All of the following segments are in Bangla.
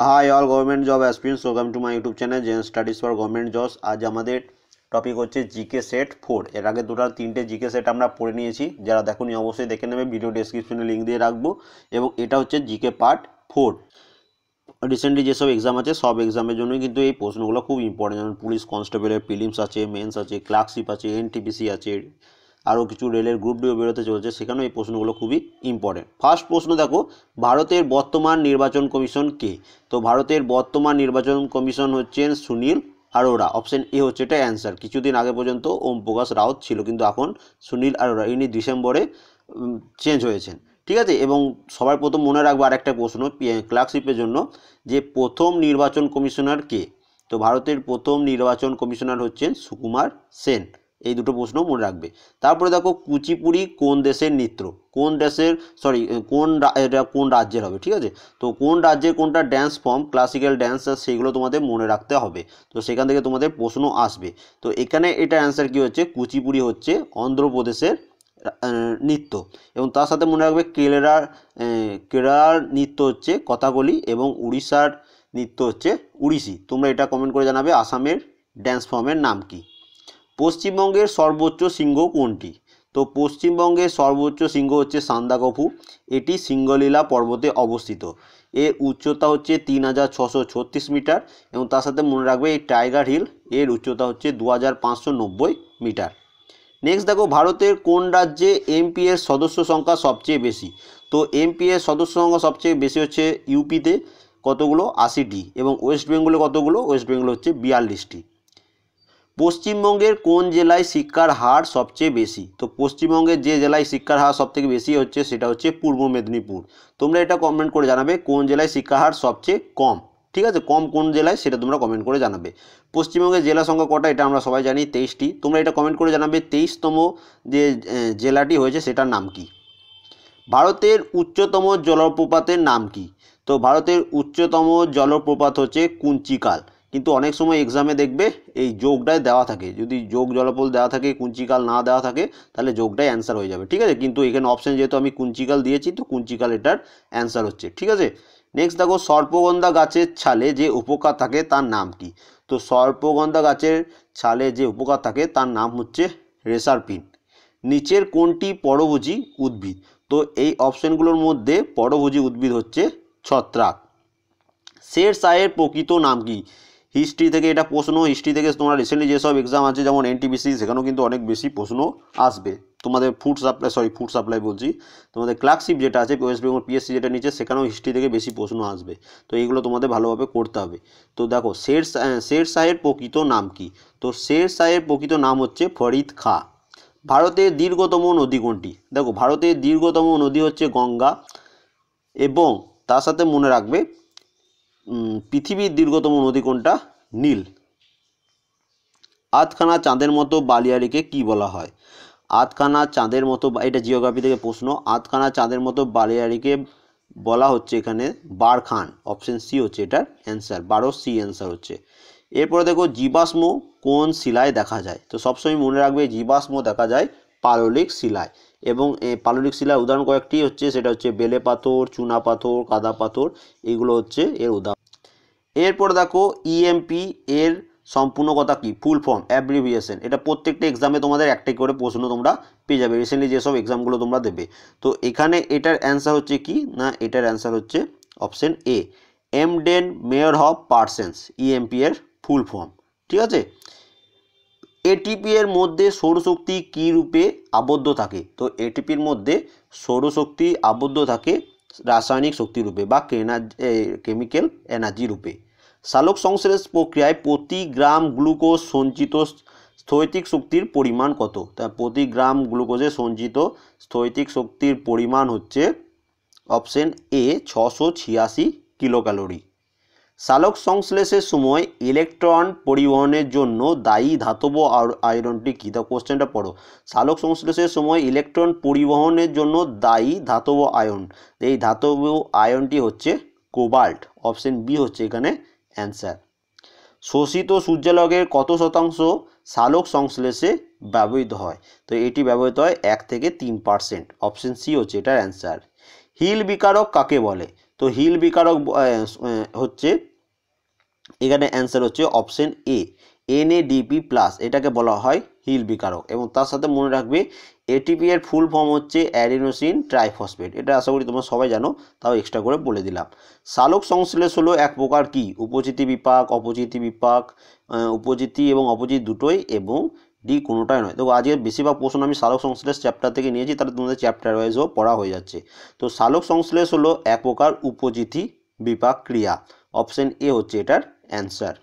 High all government job aspirants welcome to my YouTube channel gen studies for government jobs. आज हमारे टपिक होच्छे जीके सेट 4। एर आगे টোটাল 3টে जीके सेट আমরা পড়ে নিয়েছি। যারা দেখোনি অবশ্যই দেখে নেবে, ভিডিও ডেসক্রিপশনে লিংক দিয়ে রাখবো। এবং এটা হচ্ছে জিকে পার্ট 4। রিসেন্টলি যেসব এক্সাম আছে সব এক্সামের জন্যই কিন্তু এই প্রশ্নগুলো খুব ইম্পর্টেন্ট, যেমন পুলিশ কনস্টেবলের প্রিলিমস আছে, মেন্স আছে, ক্লার্কশিপ আছে, এনটিপিসি আছে, আরও কিছু রেলের গ্রুপ ডিও বেরোতে চলছে, সেখানেও এই প্রশ্নগুলো খুবই ইম্পর্টেন্ট। ফার্স্ট প্রশ্ন দেখো, ভারতের বর্তমান নির্বাচন কমিশন কে? তো ভারতের বর্তমান নির্বাচন কমিশন হচ্ছেন সুনীল আরোরা। অপশন এ হচ্ছে এটা অ্যান্সার। কিছুদিন আগে পর্যন্ত ওম প্রকাশ রাউত ছিল, কিন্তু এখন সুনীল আরোরা, ইনি ডিসেম্বরে চেঞ্জ হয়েছেন। ঠিক আছে। এবং সবার প্রথম মনে রাখবো আরেকটা প্রশ্ন ক্লার্কশিপের জন্য, যে প্রথম নির্বাচন কমিশনার কে? তো ভারতের প্রথম নির্বাচন কমিশনার হচ্ছেন সুকুমার সেন। এই দুটো প্রশ্ন মনে রাখবে। তারপরে দেখো, কুচিপুড়ি কোন দেশের নৃত্য? কোন দেশের এটা কোন রাজ্যের হবে? ঠিক আছে। তো কোন রাজ্যের কোনটা ড্যান্স ফর্ম, ক্লাসিক্যাল ড্যান্স, সেইগুলো তোমাদের মনে রাখতে হবে। তো সেখান থেকে তোমাদের প্রশ্ন আসবে। তো এখানে এটা অ্যান্সার কি হচ্ছে? কুচিপুড়ি হচ্ছে অন্ধ্রপ্রদেশের নৃত্য। এবং তার সাথে মনে রাখবে কেরালার নৃত্য হচ্ছে কথাকলি এবং উড়িষ্যার নৃত্য হচ্ছে উড়িষ্যি। তোমরা এটা কমেন্ট করে জানাবে আসামের ড্যান্স ফর্মের নাম কি। পশ্চিমবঙ্গের সর্বোচ্চ শৃঙ্গ কোনটি? তো পশ্চিমবঙ্গের সর্বোচ্চ শৃঙ্গ হচ্ছে সান্দাকফু। এটি সিঙ্গলীলা পর্বতে অবস্থিত। এর উচ্চতা হচ্ছে 3636 মিটার। এবং তার সাথে মনে রাখবে এই টাইগার হিল, এর উচ্চতা হচ্ছে 2590 মিটার। নেক্সট দেখো, ভারতের কোন রাজ্যে এমপি এর সদস্য সংখ্যা সবচেয়ে বেশি? তো এমপি এর সদস্য সংখ্যা সবচেয়ে বেশি হচ্ছে ইউপিতে, কতগুলো? 80টি। এবং ওয়েস্ট বেঙ্গলে কতগুলো? ওয়েস্ট বেঙ্গলে হচ্ছে 42টি। পশ্চিমবঙ্গের কোন জেলায় শিক্ষার হার সবচেয়ে বেশি? তো পশ্চিমবঙ্গের যে জেলায় শিক্ষার হার সবথেকে বেশি হচ্ছে সেটা হচ্ছে পূর্ব মেদিনীপুর। তোমরা এটা কমেন্ট করে জানাবে কোন জেলায় শিক্ষার হার সবচেয়ে কম। ঠিক আছে, কম কোন জেলায় সেটা তোমরা কমেন্ট করে জানাবে। পশ্চিমবঙ্গের জেলা সংখ্যা কটা এটা আমরা সবাই জানি, 23টি। তোমরা এটা কমেন্ট করে জানাবে 23তম যে জেলাটি হয়েছে সেটার নাম কি। ভারতের উচ্চতম জলপ্রপাতের নাম কি? তো ভারতের উচ্চতম জলপ্রপাত হচ্ছে কুঞ্চিকাল। কিন্তু অনেক সময় এক্সামে দেখবে এই যোগটায় দেওয়া থাকে, যদি যোগ জলপ্রপাত দেওয়া থাকে, কুঞ্চিকাল না দেওয়া থাকে, তাহলে যোগটাই অ্যান্সার হয়ে যাবে। ঠিক আছে, কিন্তু এখানে অপশান যেহেতু আমি কুঞ্চিকাল দিয়েছি, তো কুঞ্চিকাল এটার অ্যান্সার হচ্ছে। ঠিক আছে। নেক্সট দেখো, সর্পগন্ধা গাছের ছালে যে উপকার থাকে তার নাম কি? তো সর্পগন্ধা গাছের ছালে যে উপকার থাকে তার নাম হচ্ছে রেসারপিন। নিচের কোনটি পরভোজী উদ্ভিদ? তো এই অপশানগুলোর মধ্যে পরভোজী উদ্ভিদ হচ্ছে ছত্রাক। শের শাহের প্রকৃত নাম কি? হিস্ট্রি থেকে এটা প্রশ্ন, হিস্ট্রি থেকে তোমরা রিসেন্টলি যেসব এক্সাম আছে যেমন এনটিপিসি, সেখানেও কিন্তু অনেক বেশি প্রশ্ন আসবে। তোমাদের ফুড সাপ্লাই বলছি, তোমাদের ক্লার্কশিপ যেটা আছে ওয়েস্ট বেঙ্গল পিএসসি যেটা নিচে, সেখানেও হিস্ট্রি থেকে বেশি প্রশ্ন আসবে। তো এইগুলো তোমাদের ভালোভাবে করতে হবে। তো দেখো, শের শাহের প্রকৃত নাম কি? তো শের শাহের প্রকৃত নাম হচ্ছে ফরিদ খাঁ। ভারতের দীর্ঘতম নদী কোনটি? দেখো, ভারতের দীর্ঘতম নদী হচ্ছে গঙ্গা। এবং তার সাথে মনে রাখবে পৃথিবীর দীর্ঘতম নদী কোনটা? নীল। আধখানা চাঁদের মতো বালিয়াড়িকে কি বলা হয়? আধখানা চাঁদের মতো, এটা জিওগ্রাফি থেকে প্রশ্ন, আধখানা চাঁদের মতো বালিয়াড়িকে বলা হচ্ছে এখানে বারখান। অপশন সি হচ্ছে এটার অ্যান্সার, 12C অ্যান্সার হচ্ছে। এরপরে দেখো, জীবাশ্ম কোন শিলায় দেখা যায়? তো সবসময় মনে রাখবে জীবাশ্ম দেখা যায় পাললিক শিলায়। এবং এই পাললিক শিলার উদাহরণ কয়েকটি হচ্ছে, সেটা হচ্ছে বেলে পাথর, চুনা পাথর, কাদা পাথর, এগুলো হচ্ছে এর উদাহরণ। এরপর দেখো, ইএমপি এর সম্পূর্ণ কথা কি? Full form, abbreviation. এটা প্রত্যেকটা এক্সামে তোমাদের একটাই করে প্রশ্ন তোমরা পেয়ে যাবে, রিসেন্টলি যেসব এক্সামগুলো তোমরা দেবে। তো এখানে এটার অ্যান্সার হচ্ছে কি না, এটার অ্যান্সার হচ্ছে option A, Embden Meyer of Parnas, EMP এর ফুল ফর্ম। ঠিক আছে। এটিপি এর মধ্যে সৌরশক্তি কী রূপে আবদ্ধ থাকে? তো এটিপির মধ্যে সৌরশক্তি আবদ্ধ থাকে রাসায়নিক শক্তি রূপে বা কেমিক্যাল এনার্জি রূপে। সালোক সংশ্লেষ প্রক্রিয়ায় প্রতি গ্রাম গ্লুকোজ সঞ্চিত স্থৈতিক শক্তির পরিমাণ কত? তা প্রতি গ্রাম গ্লুকোজে সঞ্চিত স্থৈতিক শক্তির পরিমাণ হচ্ছে অপশন এ 686 কিলো ক্যালোরি। সালোক সংশ্লেষের সময় ইলেকট্রন পরিবহনের জন্য দায়ী ধাতব আয়রনটি কী? তো কোশ্চেনটা পড়ো। সালোক সংশ্লেষের সময় ইলেকট্রন পরিবহনের জন্য দায়ী ধাতব আয়ন, এই ধাতব আয়নটি হচ্ছে কোবাল্ট। অপশন বি হচ্ছে এখানে অ্যান্সার। শোষিত সূর্যালোকের কত শতাংশ সালোক সংশ্লেষে ব্যবহৃত হয়? তো এটি ব্যবহৃত হয় 1 থেকে 3%। অপশন সি হচ্ছে এটার অ্যান্সার। হিল বিকারক কাকে বলে? তো হিল বিকারক হচ্ছে এখানে অ্যান্সার হচ্ছে অপশন এ, NADP প্লাস, এটাকে বলা হয় হিল বিকারক। এবং তার সাথে মনে রাখবে ATP এর ফুল ফর্ম হচ্ছে অ্যাডিনোসিন ট্রাইফসফেট। এটা আশা করি তোমরা সবাই জানো, তাও এক্সট্রা করে বলে দিলাম। সালোক সংশ্লেষ হলো এক প্রকার কি? উপচিতি বিপাক, অপচিতি বিপাক, উপচিতি এবং অপচিতি দুটোই, এবং ডি কোনোটাই নয়। তো আজকের বেশিরভাগ প্রশ্ন আমি সালোক সংশ্লেষ চ্যাপ্টার থেকে নিয়েছি, তাহলে তোমাদের চ্যাপ্টার ওয়াইজও পড়া হয়ে যাচ্ছে। তো সালোক সংশ্লেষ হলো এক প্রকার উপচিতি বিপাক ক্রিয়া। অপশন এ হচ্ছে এটার অ্যান্সার।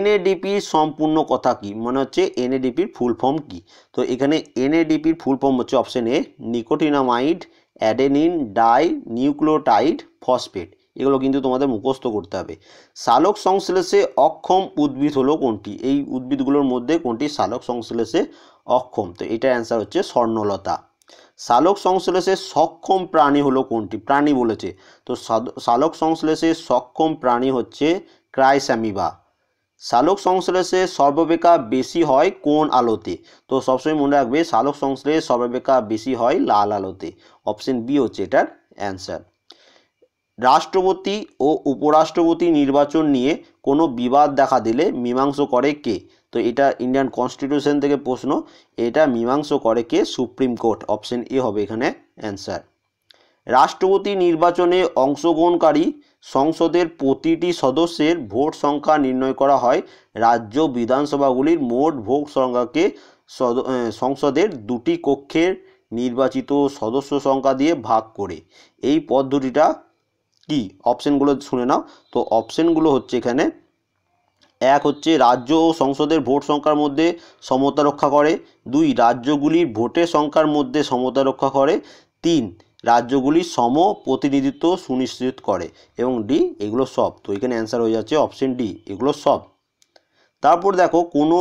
NADP সম্পূর্ণ কথা কি? মনে হচ্ছে NADPর ফুল ফর্ম কি? তো এখানে NADPর ফুল ফর্ম হচ্ছে option A, nicotinamide adenine di nucleotide phosphate. এগুলো কিন্তু তোমাদের মুখস্থ করতে হবে। সালোক সংশ্লেষে অক্ষম উদ্ভিদ হলো কোনটি? এই উদ্ভিদগুলোর মধ্যে কোনটি সালোক সংশ্লেষে অক্ষম? তো এটার অ্যান্সার হচ্ছে স্বর্ণলতা। সালোক সংশ্লেষে সক্ষম প্রাণী হলো কোনটি? প্রাণী বলেছে, তো সালোক সংশ্লেষে সক্ষম প্রাণী হচ্ছে ক্রাইস্যামিবা। সালোক সংশ্লেষে সর্বাপেক্ষা বেশি হয় কোন আলোতে? তো সবসময় মনে রাখবে সালোক সংশ্লেষ সর্বাপেক্ষা বেশি হয় লাল আলোতে। অপশন বি হচ্ছে এটার অ্যান্সার। রাষ্ট্রপতি ও উপরাষ্ট্রপতি নির্বাচন নিয়ে কোনো বিবাদ দেখা দিলে মীমাংসা করে কে? তো এটা ইন্ডিয়ান কনস্টিটিউশন থেকে প্রশ্ন, এটা মীমাংসা করে কে? Supreme court. অপশন এ হবে এখানে অ্যান্সার। রাষ্ট্রপতি নির্বাচনে অংশগ্রহণকারী সংসদের প্রতিটি সদস্যের ভোট সংখ্যা নির্ণয় করা হয় রাজ্য বিধানসভাগুলির মোট ভোট সংখ্যাকে সংসদের দুটি কক্ষের নির্বাচিত সদস্য সংখ্যা দিয়ে ভাগ করে। এই পদ্ধতিটা কি? অপশনগুলো শুনে নাও। তো অপশনগুলো হচ্ছে এখানে, এক হচ্ছে রাজ্য ও সংসদের ভোট সংখ্যার মধ্যে সমতা রক্ষা করে, দুই রাজ্যগুলির ভোটের সংখ্যার মধ্যে সমতা রক্ষা করে, তিন রাজ্যগুলির সম প্রতিনিধিত্ব সুনিশ্চিত করে, এবং ডি এগুলো সব। তো এখানে অ্যান্সার হয়ে যাচ্ছে অপশন ডি, এগুলো সব। তারপর দেখো কোনো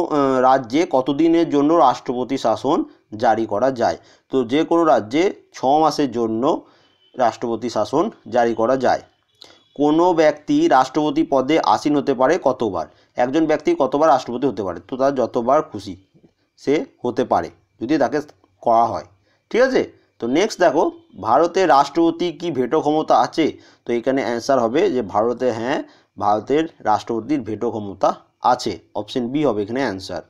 রাজ্যে কতদিনের জন্য রাষ্ট্রপতি শাসন জারি করা যায়? তো যে কোনো রাজ্যে 6 মাসের জন্য রাষ্ট্রপতি শাসন জারি করা যায়। কোনো ব্যক্তি রাষ্ট্রপতি পদে আসীন হতে পারে কতবার? একজন ব্যক্তি কতবার রাষ্ট্রপতি হতে পারে? তো তার যতবার খুশি সে হতে পারে, যদি তাকে করা হয়। ঠিক আছে। তো নেক্সট দেখো, ভারতের রাষ্ট্রপতি কি ভেটো ক্ষমতা আছে? তো এখানে অ্যান্সার হবে যে ভারতে, হ্যাঁ, ভারতের রাষ্ট্রপতির ভেটো ক্ষমতা আছে। অপশন বি হবে এখানে অ্যান্সার।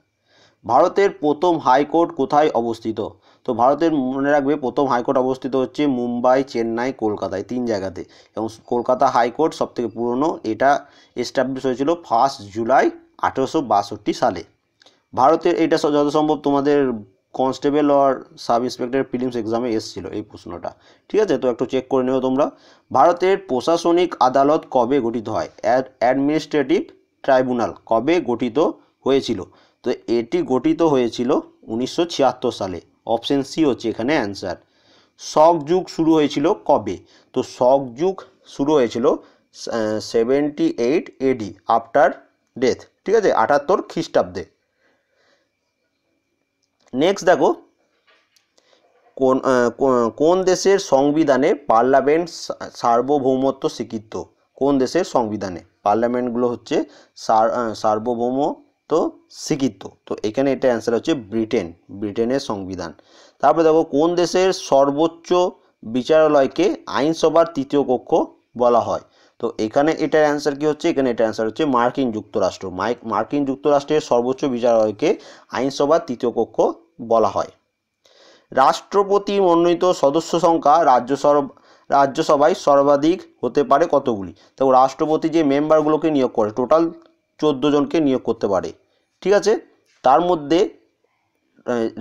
ভারতের প্রথম হাইকোর্ট কোথায় অবস্থিত? তো ভারতের মনে রাখবে প্রথম হাইকোর্ট অবস্থিত হচ্ছে মুম্বাই, চেন্নাই, কলকাতায়, 3 জায়গাতে। এবং কলকাতা হাইকোর্ট সবথেকে পুরনো, এটা এস্টাবলিশ হয়েছিল 1 জুলাই 1862 সালে। ভারতের, এটা যত সম্ভব তোমাদের কনস্টেবল আর সাব ইন্সপেক্টর প্রিলিমস এক্সামে এসেছিল এই প্রশ্নটা। ঠিক আছে, তো একটু চেক করে নেও তোমরা। ভারতের প্রশাসনিক আদালত কবে গঠিত হয়? অ্যাডমিনিস্ট্রেটিভ ট্রাইব্যুনাল কবে গঠিত হয়েছিল? তো এটি গঠিত হয়েছিল 1976 সালে। অপশন সি হচ্ছে এখানে অ্যান্সার। শক যুগ শুরু হয়েছিল কবে? তো শক যুগ শুরু হয়েছিল 78 AD আফটার ডেথ। ঠিক আছে, 78 খ্রিস্টাব্দে। নেক্সট দেখো, কোন দেশের সংবিধানে পার্লামেন্ট সার্বভৌমত্ব স্বীকৃত? কোন দেশের সংবিধানে পার্লামেন্টগুলো হচ্ছে সার্বভৌমত্ব স্বীকৃত? তো এখানে এটা অ্যান্সার হচ্ছে ব্রিটেনের সংবিধান। তারপরে দেখো, কোন দেশের সর্বোচ্চ বিচারালয়কে আইনসভার তৃতীয় কক্ষ বলা হয়? তো এখানে এটার অ্যান্সার কি হচ্ছে? এখানে এটার অ্যান্সার হচ্ছে মার্কিন যুক্তরাষ্ট্র। মার্কিন যুক্তরাষ্ট্রের সর্বোচ্চ বিচারালয়কে আইনসভার তৃতীয় কক্ষ বলা হয়। রাষ্ট্রপতি মনোনীত সদস্য সংখ্যা রাজ্যসভায় সর্বাধিক হতে পারে কতগুলি? তো রাষ্ট্রপতি যে মেম্বারগুলোকে নিয়োগ করে টোটাল 14 জনকে নিয়োগ করতে পারে। ঠিক আছে, তার মধ্যে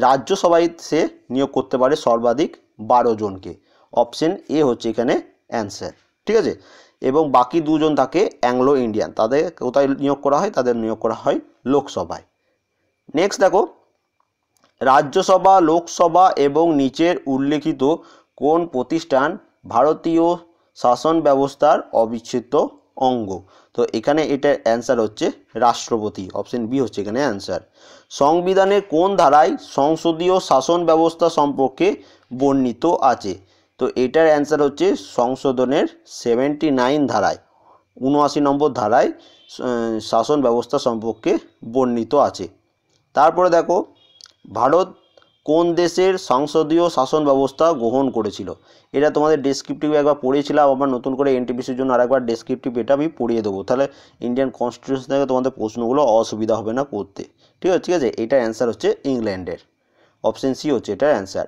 রাজ্যসভায় সে নিয়োগ করতে পারে সর্বাধিক 12 জনকে। অপশন এ হচ্ছে এখানে অ্যান্সার। ঠিক আছে, এবং বাকি 2 জন থাকে অ্যাংলো ইন্ডিয়ান, তাদের কোথায় নিয়োগ করা হয়? তাদের নিয়োগ করা হয় লোকসভায়। নেক্সট দেখো, রাজ্যসভা, লোকসভা এবং নিচের উল্লেখিত কোন প্রতিষ্ঠান ভারতীয় শাসন ব্যবস্থার অবিচ্ছেদ্য অঙ্গ? তো এখানে এটার অ্যান্সার হচ্ছে রাষ্ট্রপতি। অপশন বি হচ্ছে এখানে অ্যান্সার। সংবিধানের কোন ধারায় সংসদীয় শাসন ব্যবস্থা সম্পর্কে বর্ণিত আছে? তো এটার অ্যান্সার হচ্ছে সংশোধনের 79 ধারায়, 79 নম্বর ধারায় শাসন ব্যবস্থা সম্পর্কে বর্ণিত আছে। তারপরে দেখো, ভারত কোন দেশের সংসদীয় শাসন ব্যবস্থা গ্রহণ করেছিল? এটা তোমাদের ডেসক্রিপটিভ একবার পড়িয়েছিলাম, আবার নতুন করে এনটিপিসির জন্য আরেকবার ডেসক্রিপটিভ এটা আমি পড়িয়ে দেবো, তাহলে ইন্ডিয়ান কনস্টিটিউশন থেকে তোমাদের প্রশ্নগুলো অসুবিধা হবে না করতে। ঠিক আছে, এটার অ্যান্সার হচ্ছে ইংল্যান্ডের, অপশন সি হচ্ছে এটার অ্যান্সার।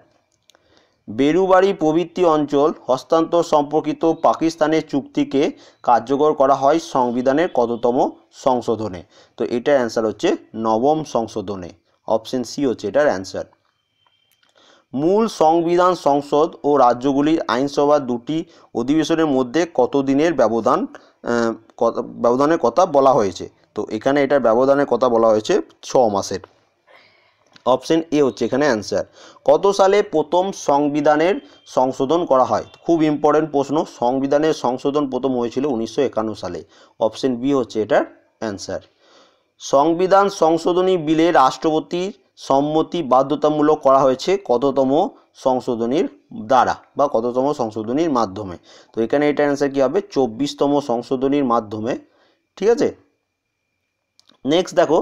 বেরুবাড়ি প্রভৃতি অঞ্চল হস্তান্তর সম্পর্কিত পাকিস্তানের চুক্তিকে কার্যকর করা হয় সংবিধানের কততম সংশোধনে? তো এটার অ্যান্সার হচ্ছে নবম সংশোধনে, অপশন সি হচ্ছে এটার অ্যান্সার। মূল সংবিধান সংসদ ও রাজ্যগুলির আইনসভা দুটি অধিবেশনের মধ্যে কত দিনের ব্যবধানের কথা বলা হয়েছে? তো এখানে এটার ব্যবধানের কথা বলা হয়েছে 6 মাসের, অপশন এ হচ্ছে এখানে অ্যান্সার। কত সালে প্রথম সংবিধানের সংশোধন করা হয়? খুব ইম্পর্টেন্ট প্রশ্ন, সংবিধানের সংশোধন প্রথম হয়েছিল 1951 সালে, অপশন বি হচ্ছে এটার অ্যান্সার। সংবিধান সংশোধনী বিলে রাষ্ট্রপতির সম্মতি বাধ্যতামূলক করা হয়েছে কততম সংশোধনীর দ্বারা বা কততম সংশোধনীর মাধ্যমে? তো এখানে এটার অ্যান্সার কী হবে? 24তম সংশোধনীর মাধ্যমে। ঠিক আছে, নেক্সট দেখো,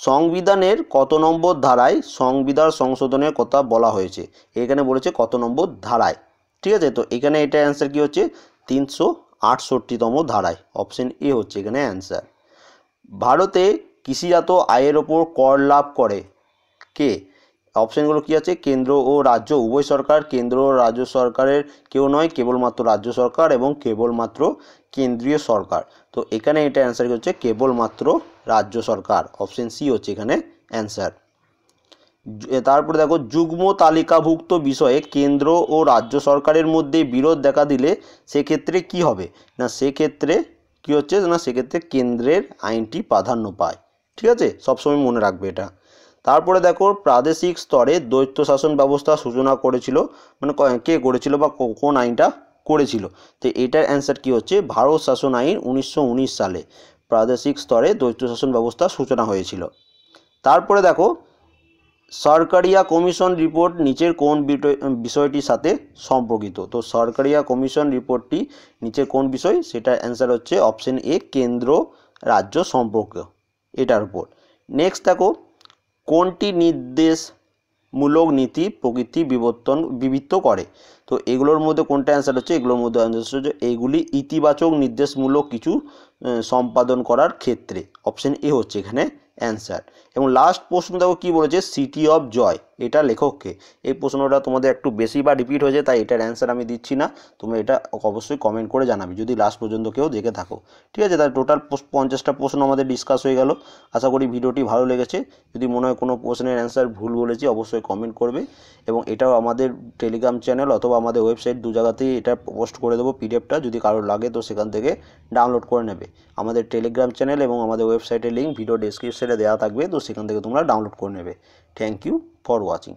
সংবিধানের কত নম্বর ধারায় সংবিধান সংশোধনের কথা বলা হয়েছে? এখানে বলেছে কত নম্বর ধারায়। ঠিক আছে, তো এখানে এটার অ্যান্সার কী হচ্ছে? 368তম ধারায়, অপশন এ হচ্ছে এখানে অ্যান্সার। ভারতে কৃষিজাত আয়ের ওপর কর লাভ করে কে? অপশানগুলো কী আছে? কেন্দ্র ও রাজ্য উভয় সরকার, কেন্দ্র ও রাজ্য সরকারের কেউ নয়, কেবলমাত্র রাজ্য সরকার এবং কেবলমাত্র কেন্দ্রীয় সরকার। তো এখানে এটা অ্যান্সার হচ্ছে কেবলমাত্র রাজ্য সরকার, অপশন সি হচ্ছে এখানে অ্যান্সার। তারপরে দেখো, যুগ্ম তালিকাভুক্ত বিষয়ে কেন্দ্র ও রাজ্য সরকারের মধ্যে বিরোধ দেখা দিলে সেক্ষেত্রে কি হবে? না সেক্ষেত্রে কি হচ্ছে না সেক্ষেত্রে কেন্দ্রের আইনটি প্রাধান্য পায়। ঠিক আছে, সবসময় মনে রাখবে এটা। তারপরে দেখো, প্রাদেশিক স্তরে দ্বৈত শাসন ব্যবস্থা সূচনা করেছিল, মানে কে করেছিল বা কোন আইনটা করেছিল? তো এটার অ্যান্সার কি হচ্ছে? ভারত শাসন আইন 1919 সালে প্রাদেশিক স্তরে দ্বৈত শাসন ব্যবস্থা সূচনা হয়েছিল। তারপরে দেখো, সরকারিয়া কমিশন রিপোর্ট নিচের কোন বিষয়টির সাথে সম্পর্কিত? তো সরকারিয়া কমিশন রিপোর্টটি নিচের কোন বিষয়? সেটার অ্যান্সার হচ্ছে অপশন এ, কেন্দ্র রাজ্য সম্পর্ক, এটার উপর। নেক্সট দেখো, কোনটি নির্দেশমূলক নীতি প্রকৃতি বিবর্তিত করে? তো এগুলোর মধ্যে কোনটা অ্যান্সার হচ্ছে? এগুলোর মধ্যে অ্যান্সার হচ্ছে এইগুলি ইতিবাচক নির্দেশমূলক কিছু সম্পাদন করার ক্ষেত্রে, অপশন এ হচ্ছে এখানে অ্যান্সার। এবং লাস্ট প্রশ্ন দেখো কি বলেছে, সিটি অফ জয় এটা লেখককে? এই প্রশ্নটা তোমাদের একটু বেশি বা রিপিট হয়েছে, তাই এটার অ্যান্সার আমি দিচ্ছি না, তুমি এটা অবশ্যই কমেন্ট করে জানাবে যদি লাস্ট পর্যন্ত কেউ দেখে থাকো। ঠিক আছে, তাই টোটাল 50টা প্রশ্ন আমাদের ডিসকাস হয়ে গেল। আশা করি ভিডিওটি ভালো লেগেছে। যদি মনে হয় কোনো প্রশ্নের অ্যান্সার ভুল বলেছি অবশ্যই কমেন্ট করবে, এবং এটাও আমাদের টেলিগ্রাম চ্যানেল অথবা আমাদের ওয়েবসাইট দু জায়গাতেই এটা পোস্ট করে দেবো পিডিএফটা, যদি কারোর লাগে তো সেখান থেকে ডাউনলোড করে নেবে। আমাদের টেলিগ্রাম চ্যানেল এবং আমাদের ওয়েবসাইটের লিঙ্ক ভিডিও ডেসক্রিপশনে দেওয়া থাকবে, তো সেখান থেকে তোমরা ডাউনলোড করে নেবে। Thank you for watching.